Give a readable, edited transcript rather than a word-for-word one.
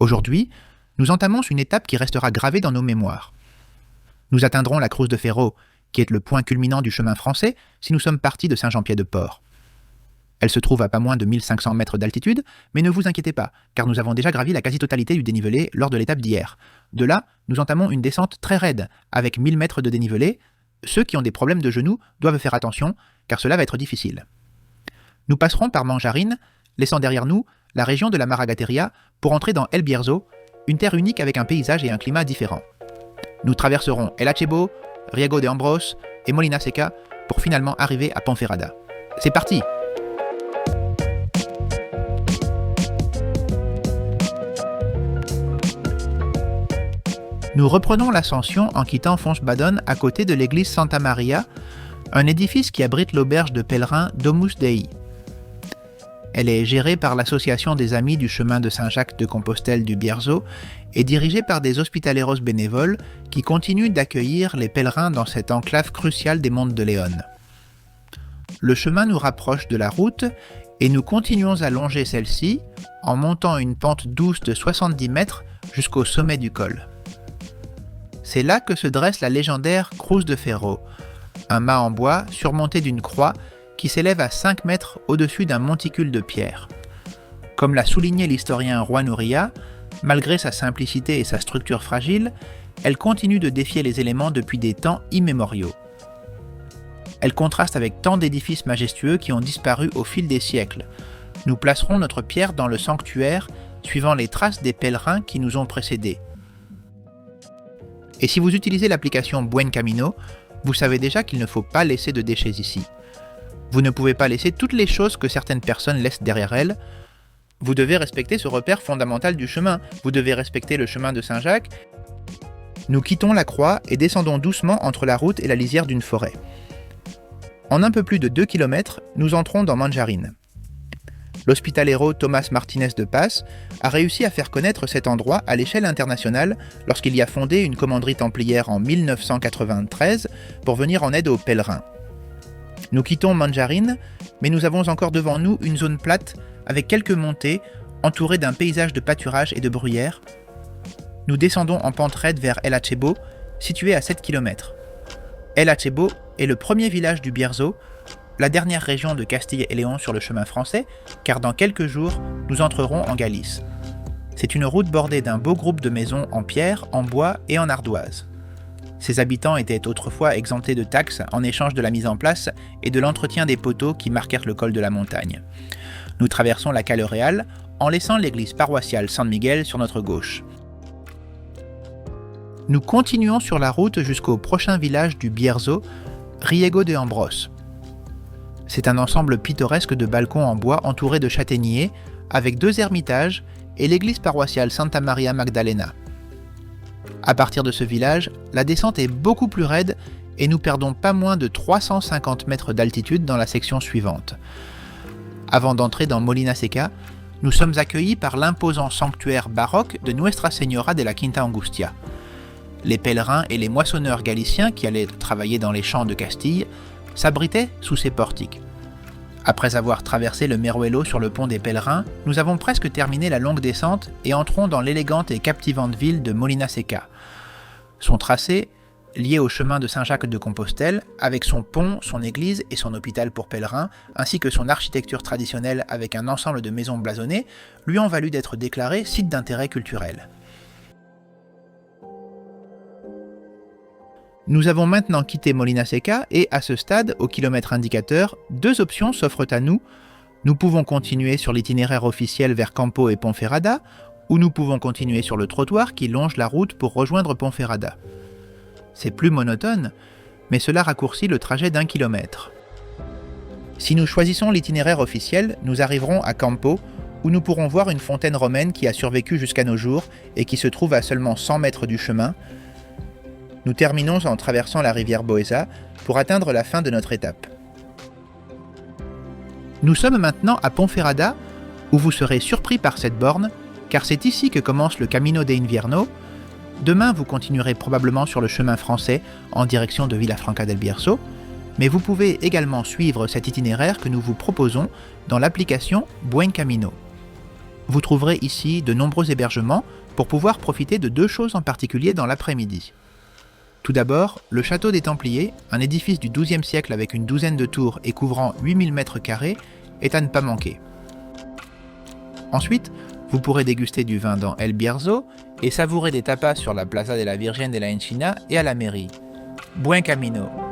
Aujourd'hui, nous entamons une étape qui restera gravée dans nos mémoires. Nous atteindrons la Cruz de Ferro, qui est le point culminant du chemin français si nous sommes partis de Saint-Jean-Pied-de-Port. Elle se trouve à pas moins de 1500 mètres d'altitude, mais ne vous inquiétez pas, car nous avons déjà gravi la quasi-totalité du dénivelé lors de l'étape d'hier. De là, nous entamons une descente très raide, avec 1000 mètres de dénivelé. Ceux qui ont des problèmes de genoux doivent faire attention, car cela va être difficile. Nous passerons par Manjarine, laissant derrière nous la région de la Maragateria pour entrer dans El Bierzo, une terre unique avec un paysage et un climat différents. Nous traverserons El Achebo, Riego de Ambros et Molina Seca pour finalement arriver à Ponferrada. C'est parti! Nous reprenons l'ascension en quittant Fonchbaden à côté de l'église Santa Maria, un édifice qui abrite l'auberge de pèlerins Domus Dei. Elle est gérée par l'association des Amis du chemin de Saint-Jacques de Compostelle du Bierzo et dirigée par des hospitaleros bénévoles qui continuent d'accueillir les pèlerins dans cette enclave cruciale des monts de Léon. Le chemin nous rapproche de la route et nous continuons à longer celle-ci en montant une pente douce de 70 mètres jusqu'au sommet du col. C'est là que se dresse la légendaire Cruz de Ferro, un mât en bois surmonté d'une croix qui s'élève à 5 mètres au-dessus d'un monticule de pierre. Comme l'a souligné l'historien Juan Uría, malgré sa simplicité et sa structure fragile, elle continue de défier les éléments depuis des temps immémoriaux. Elle contraste avec tant d'édifices majestueux qui ont disparu au fil des siècles. Nous placerons notre pierre dans le sanctuaire, suivant les traces des pèlerins qui nous ont précédés. Et si vous utilisez l'application Buen Camino, vous savez déjà qu'il ne faut pas laisser de déchets ici. Vous ne pouvez pas laisser toutes les choses que certaines personnes laissent derrière elles. Vous devez respecter ce repère fondamental du chemin. Vous devez respecter le chemin de Saint-Jacques. Nous quittons la croix et descendons doucement entre la route et la lisière d'une forêt. En un peu plus de 2 km, nous entrons dans Manjarine. L'hospitalero Thomas Martinez de Paz a réussi à faire connaître cet endroit à l'échelle internationale lorsqu'il y a fondé une commanderie templière en 1993 pour venir en aide aux pèlerins. Nous quittons Manjarine, mais nous avons encore devant nous une zone plate avec quelques montées, entourée d'un paysage de pâturage et de bruyères. Nous descendons en pente raide vers El Achebo, situé à 7 km. El Achebo est le premier village du Bierzo, la dernière région de Castille et Léon sur le chemin français, car dans quelques jours, nous entrerons en Galice. C'est une route bordée d'un beau groupe de maisons en pierre, en bois et en ardoise. Ses habitants étaient autrefois exemptés de taxes en échange de la mise en place et de l'entretien des poteaux qui marquèrent le col de la montagne. Nous traversons la Cale Real en laissant l'église paroissiale San Miguel sur notre gauche. Nous continuons sur la route jusqu'au prochain village du Bierzo, Riego de Ambros. C'est un ensemble pittoresque de balcons en bois entourés de châtaigniers, avec 2 ermitages et l'église paroissiale Santa Maria Magdalena. À partir de ce village, la descente est beaucoup plus raide et nous perdons pas moins de 350 mètres d'altitude dans la section suivante. Avant d'entrer dans Molina Seca, nous sommes accueillis par l'imposant sanctuaire baroque de Nuestra Señora de la Quinta Angustia. Les pèlerins et les moissonneurs galiciens qui allaient travailler dans les champs de Castille s'abritaient sous ces portiques. Après avoir traversé le Meruelo sur le pont des pèlerins, nous avons presque terminé la longue descente et entrons dans l'élégante et captivante ville de Molina Seca. Son tracé, lié au chemin de Saint-Jacques de Compostelle, avec son pont, son église et son hôpital pour pèlerins, ainsi que son architecture traditionnelle avec un ensemble de maisons blasonnées, lui ont valu d'être déclaré site d'intérêt culturel. Nous avons maintenant quitté Molina Seca et, à ce stade, au kilomètre indicateur, 2 options s'offrent à nous. Nous pouvons continuer sur l'itinéraire officiel vers Campo et Ponferrada, ou nous pouvons continuer sur le trottoir qui longe la route pour rejoindre Ponferrada. C'est plus monotone, mais cela raccourcit le trajet d'1 kilomètre. Si nous choisissons l'itinéraire officiel, nous arriverons à Campo, où nous pourrons voir une fontaine romaine qui a survécu jusqu'à nos jours et qui se trouve à seulement 100 mètres du chemin. Nous terminons en traversant la rivière Boesa pour atteindre la fin de notre étape. Nous sommes maintenant à Ponferrada, où vous serez surpris par cette borne, car c'est ici que commence le Camino de Invierno. Demain, vous continuerez probablement sur le chemin français en direction de Villafranca del Bierzo, mais vous pouvez également suivre cet itinéraire que nous vous proposons dans l'application Buen Camino. Vous trouverez ici de nombreux hébergements pour pouvoir profiter de deux choses en particulier dans l'après-midi. Tout d'abord, le château des Templiers, un édifice du XIIe siècle avec une douzaine de tours et couvrant 8000 m², est à ne pas manquer. Ensuite, vous pourrez déguster du vin dans El Bierzo et savourer des tapas sur la Plaza de la Virgen de la Encina et à la mairie. Buen camino!